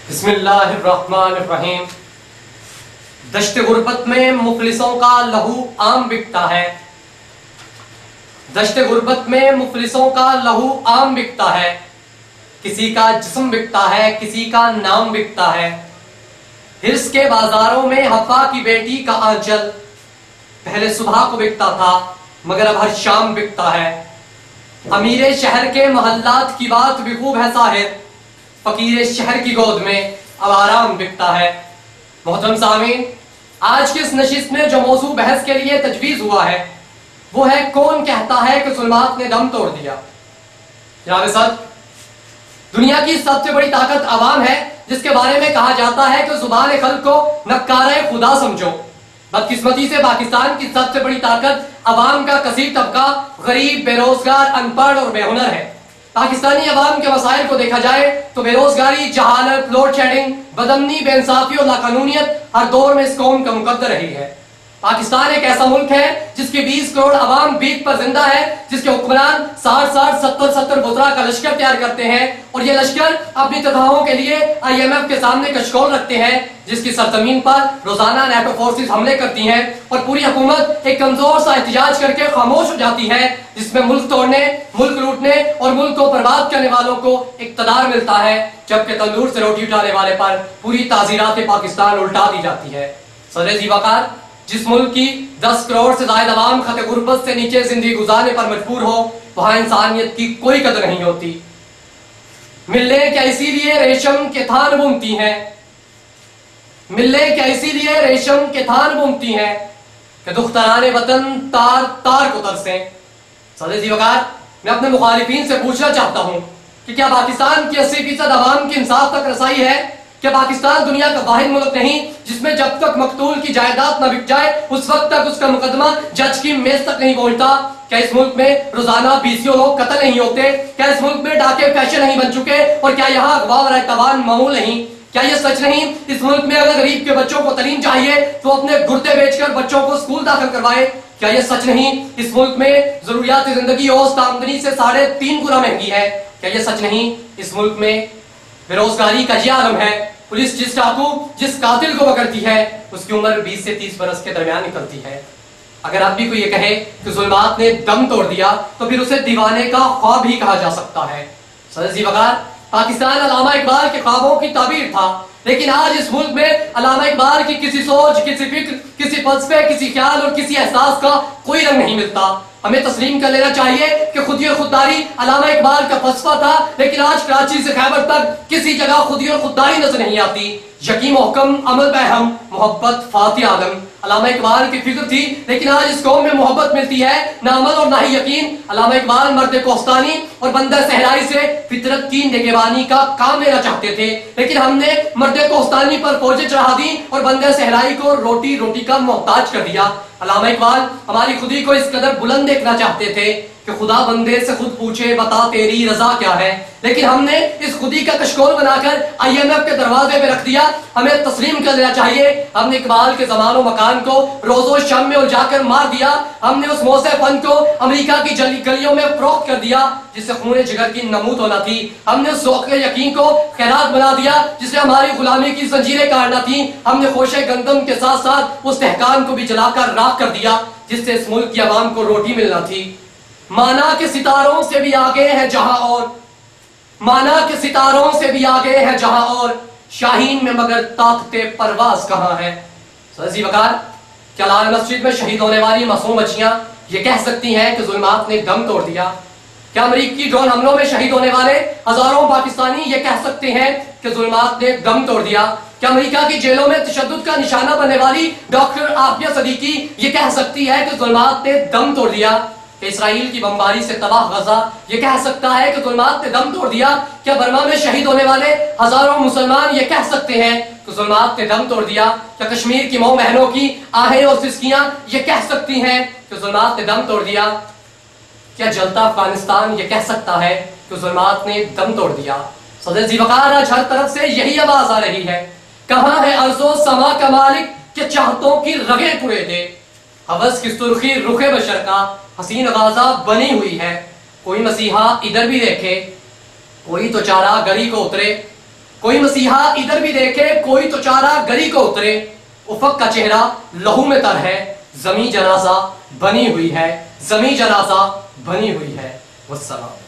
بسم اللہ الرحمن الرحیم۔ دشت غربت میں مفلسوں کا لہو عام بکتا ہے، دشت غربت میں مفلسوں کا لہو عام بکتا ہے، کسی کا جسم بکتا ہے، کسی کا نام بکتا ہے۔ ہرس کے بازاروں میں حفا کی بیٹی کا آنچل پہلے صبح کو بکتا تھا مگر اب ہر شام بکتا ہے۔ امیر شہر کے محلات کی بات بھی خوب ہے ظاہر، فقیر شہر کی گود میں اب آرام بکتا ہے۔ محترم سامعین، آج کی اس نشست میں جو موضوع بحث کے لیے تجویز ہوا ہے وہ ہے کون کہتا ہے کہ ظلمات نے دم توڑ دیا۔ جناب صدر، دنیا کی سب سے بڑی طاقت عوام ہے، جس کے بارے میں کہا جاتا ہے کہ زبان خلق کو نکارہ خدا سمجھو۔ بدقسمتی سے پاکستان کی سب سے بڑی طاقت عوام کا کثیر طبقہ غریب، بے روزگار، ان پڑھ اور بے ہنر ہے۔ پاکستانی عوام کے مسائل کو دیکھا جائے تو بے روزگاری، جہالت، لوڈ شیڈنگ، بدامنی، بے انصافی اور لاقانونیت ہر دور میں اس قوم کا مقدر رہی ہے۔ پاکستان ایک ایسا ملک ہے جس کے 20 کروڑ عوام بھیک پر زندہ ہے، جس کے حکمران 60 بزرا کا لشکر تیار کرتے ہیں اور یہ لشکر اپنی تنخواہوں کے لیے IMF کے سامنے کشکول رکھتے ہیں، جس کی سرزمین پر روزانہ نیٹو فورسز حملے کرتی ہیں اور پوری حکومت ایک کمزور سا احتجاج کر کے خاموش ہو جاتی ہے، جس میں ملک توڑنے، ملک لوٹنے اور ملک کو برباد کرنے والوں کو اقتدار ملتا ہے، جبکہ تندور سے روٹی اٹھانے والے پر پوری تعزیرات پاکستان الٹا دی جاتی ہے۔ صدر ذی وقار، جس ملک کی 10 کروڑ سے زائد عوام خط غربت سے نیچے زندگی گزارنے پر مجبور ہو، وہاں انسانیت کی کوئی قدر نہیں ہوتی۔ ملے کیا اسی لیے ریشم کے تھان بنتی ہیں، ملے کیا اسی لیے ریشم کے تھان بنتی ہیں کہ دختران وطن تار تار کو ترسیں۔ صدر ذی وقار، میں اپنے مخالفین سے پوچھنا چاہتا ہوں کہ کیا پاکستان کی 80% عوام کی انصاف تک رسائی ہے؟ کہ پاکستان دنیا کا واحد ملک نہیں جس میں جب تک مقتول کی جائیداد نہ بک جائے اس وقت تک اس کا مقدمہ جج کی میز تک نہیں پہنچتا؟ کیا اس ملک میں روزانہ 20 لوگ قتل نہیں ہوتے؟ کیا اس ملک میں ڈاکے فیشن نہیں بن چکے؟ اور کیا یہاں اغوا اور اعتوان معمول نہیں؟ کیا یہ سچ نہیں اس ملک میں اگر غریب کے بچوں کو تعلیم چاہیے تو اپنے گردے بیچ کر بچوں کو اسکول داخل کروائے؟ کیا یہ سچ نہیں اس ملک میں ضروریات زندگی اوسط آمدنی سے 3.5 گنا مہنگی ہے؟ کیا یہ سچ نہیں اس ملک میں بے روزگاری کا یہ عالم ہے؟ پولیس جس ڈاکو، جس قاتل کو پکڑتی ہے اس کی عمر 20 سے 30 برس کے درمیان نکلتی ہے۔ اگر اب بھی کوئی یہ کہے کہ ظلمات نے دم توڑ دیا تو پھر اسے دیوانے کا خواب ہی کہا جا سکتا ہے۔ صدر ذی وقار، پاکستان علامہ اقبال کے خوابوں کی تعبیر تھا، لیکن آج اس ملک میں علامہ اقبال کی کسی سوچ، کسی فکر، کسی فلسفے، کسی خیال اور کسی احساس کا کوئی رنگ نہیں ملتا۔ ہمیں تسلیم کر لینا چاہیے کہ خودی اور خودداری علامہ اقبال کا فلسفہ تھا، لیکن آج کراچی سے خیبر تک کسی جگہ خودی اور خودداری نظر نہیں آتی۔ یقین محکم، عمل بہم، محبت فاتح عالم علامہ اقبال کی فکر تھی، لیکن آج اس قوم میں محبت ملتی ہے نہ عمل اور نہ ہی یقین۔ علامہ اقبال مرد کوہستانی اور بندہ صحرائی سے فطرت کی نگہبانی کا کام لینا چاہتے تھے، لیکن ہم نے مرد کوہستانی پر فوجیں چڑھا دی اور بندہ صحرائی کو روٹی روٹی کا محتاج کر دیا۔ علامہ اقبال ہماری خودی کو اس قدر بلند دیکھنا چاہتے تھے کہ خدا بندے سے خود پوچھے بتا تیری رضا کیا ہے، لیکن ہم نے اس خودی کا کشکول بنا کر IMF کے دروازے پہ رکھ دیا۔ ہمیں تسلیم کر لینا چاہیے ہم نے اقبال کے زمان و مکان کو روز و شام میں الجا کر مار دیا۔ ہم نے اس موسیقی فن کو امریکہ کی گلیوں میں فروخت کر دیا جس سے خون جگر کی نمود ہونا تھی۔ ہم نے ذوق یقین کو خیرات بنا دیا جس سے ہماری غلامی کی زنجیریں کاٹنا تھی۔ ہم نے خوشے گندم کے ساتھ ساتھ اس تہکان کو بھی جلا کر راکھ کر دیا جس سے اس ملک کی عوام کو روٹی ملنا تھی۔ مانا کے ستاروں سے بھی آگے ہے جہاں اور، مانا کے ستاروں سے بھی آگے ہے جہاں اور، شاہین میں مگر طاقت پرواز کہاں ہے؟ صدر ذی وقار، کیا لال مسجد میں شہید ہونے والی معصوم بچیاں یہ کہہ سکتی ہیں کہ ظلمات نے دم توڑ دیا؟ کیا امریکی ڈرون حملوں میں شہید ہونے والے ہزاروں پاکستانی یہ کہہ سکتے ہیں کہ ظلمات نے دم توڑ دیا؟ کیا امریکہ کی جیلوں میں تشدد کا نشانہ بننے والی ڈاکٹر عافیہ صدیقی یہ کہہ سکتی ہے کہ ظلمات نے دم توڑ دیا؟ کہ اسرائیل کی بمباری سے تباہ غزہ یہ کہہ سکتا ہے کہ ظلمات نے دم توڑ دیا؟ کیا برما میں شہید ہونے والے ہزاروں مسلمان یہ کہہ سکتے ہیں کہ ظلمات نے دم توڑ دیا؟ کیا کشمیر کی ماؤں بہنوں کی آہیں اور سسکیاں یہ کہہ سکتی ہیں کہ ظلمات نے دم توڑ دیا؟ کیا جلتا افغانستان یہ کہہ سکتا ہے کہ ظلمات نے دم توڑ دیا؟ صدر ذی وقار، آج ہر طرف سے یہی آواز آ رہی ہے، کہاں ہے ارض و سما کا مالک کہ چاہتوں کی رگیں پڑے دے؟ حوث کی سرخی رخ بشر کا حسین غازہ بنی ہوئی ہے، کوئی مسیحا ادھر بھی دیکھے، کوئی تو چارہ گری کو اترے، کوئی مسیحا ادھر بھی دیکھے، کوئی تو چارہ گلی کو اترے، افق کا چہرہ لہو میں تر ہے، زمیں جنازہ بنی ہوئی ہے، زمیں جنازہ بنی ہوئی ہے۔ والسلام۔